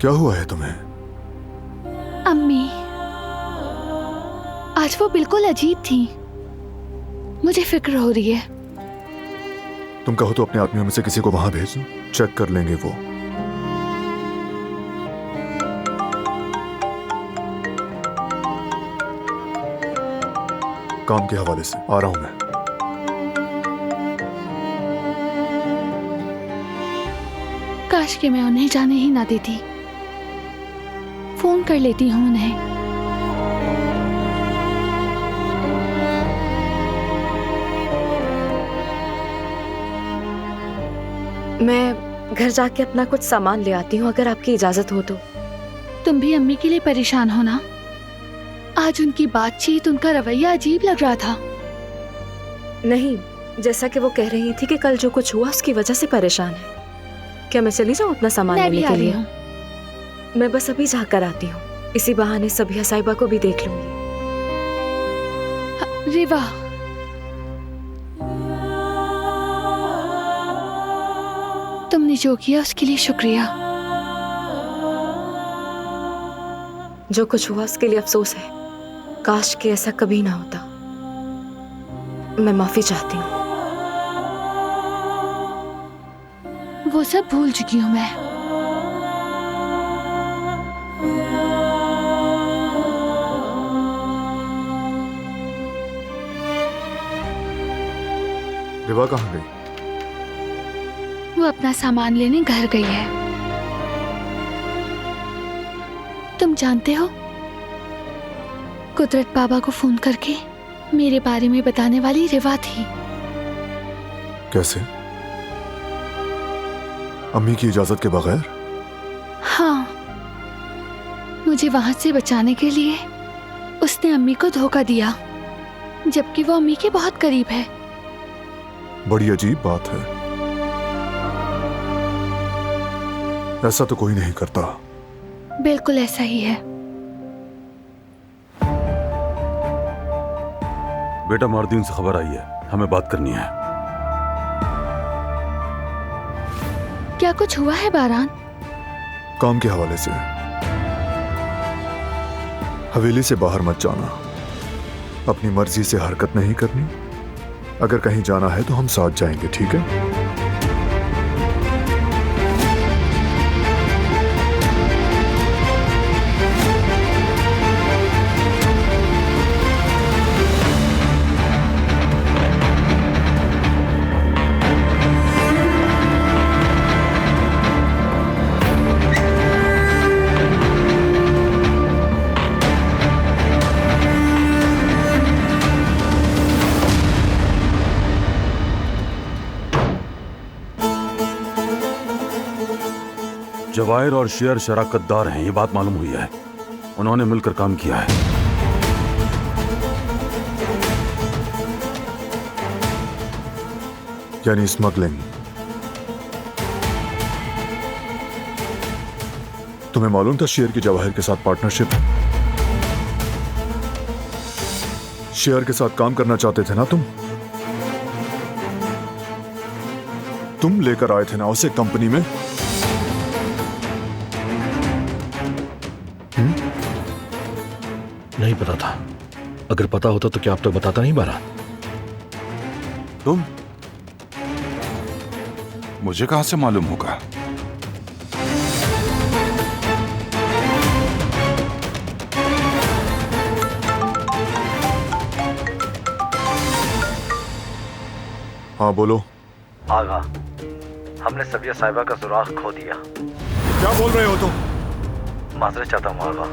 क्या हुआ है तुम्हें? अम्मी आज वो बिल्कुल अजीब थी। मुझे फिक्र हो रही है। तुम कहो तो अपने आदमियों में से किसी को वहां भेजो, चेक कर लेंगे वो। काम के हवाले से आ रहा हूं मैं। काश कि मैं उन्हें जाने ही ना देती। फोन कर लेती हूँ उन्हें। मैं घर जाके अपना कुछ सामान ले आती हूँ, अगर आपकी इजाजत हो तो। तुम भी अम्मी के लिए परेशान हो ना? आज उनकी बातचीत, उनका रवैया अजीब लग रहा था। नहीं, जैसा कि वो कह रही थी कि कल जो कुछ हुआ उसकी वजह से परेशान है। क्या मैं चली जाऊँ अपना सामान लेने के लिए? मैं बस अभी जाकर आती हूँ। इसी बहाने सबिया साहिबा को भी देख लूंगी। रिवा, तुमने जो किया उसके लिए शुक्रिया। जो कुछ हुआ उसके लिए अफसोस है। काश कि ऐसा कभी ना होता। मैं माफी चाहती हूँ। वो सब भूल चुकी हूँ मैं। रिवा कहाँ गई? वो अपना सामान लेने घर गई है। तुम जानते हो, कुदरत बाबा को फोन करके मेरे बारे में बताने वाली रिवा थी। कैसे? अम्मी की इजाजत के बगैर? हाँ, मुझे वहां से बचाने के लिए उसने अम्मी को धोखा दिया, जबकि वो अम्मी के बहुत करीब है। बड़ी अजीब बात है। ऐसा तो कोई नहीं करता। बिल्कुल ऐसा ही है। बेटा, मारदीन से खबर आई है, हमें बात करनी है। क्या कुछ हुआ है बारान? काम के हवाले से। हवेली से बाहर मत जाना। अपनी मर्जी से हरकत नहीं करनी। अगर कहीं जाना है तो हम साथ जाएंगे, ठीक है? जवाहिर और शेर शराकतदार हैं, ये बात मालूम हुई है। उन्होंने मिलकर काम किया है। यानी स्मगलिंग। तुम्हें मालूम था शेर की जवाहिर के साथ पार्टनरशिप? शेर के साथ काम करना चाहते थे ना तुम लेकर आए थे ना उसे कंपनी में? नहीं पता था। अगर पता होता तो क्या अब तक बताता नहीं बारान? तुम? मुझे कहां से मालूम होगा? हाँ बोलो। आगा, हमने सबिया साहिबा का सुराग खो दिया। क्या बोल रहे हो तुम? माजरत चाहता हूँ आगा।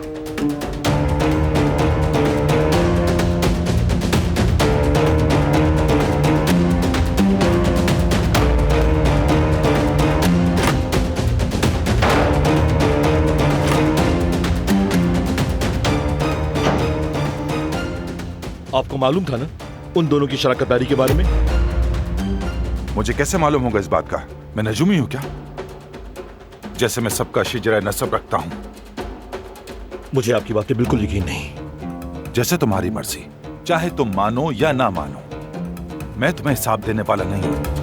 आपको मालूम था ना उन दोनों की शराकतदारी के बारे में? मुझे कैसे मालूम होगा इस बात का? मैं नजूमी हूं क्या? जैसे मैं सबका शिजरा नसब रखता हूं। मुझे आपकी बातें बिल्कुल यकीन नहीं। जैसे तुम्हारी मर्जी, चाहे तुम मानो या ना मानो, मैं तुम्हें हिसाब देने वाला नहीं हूं।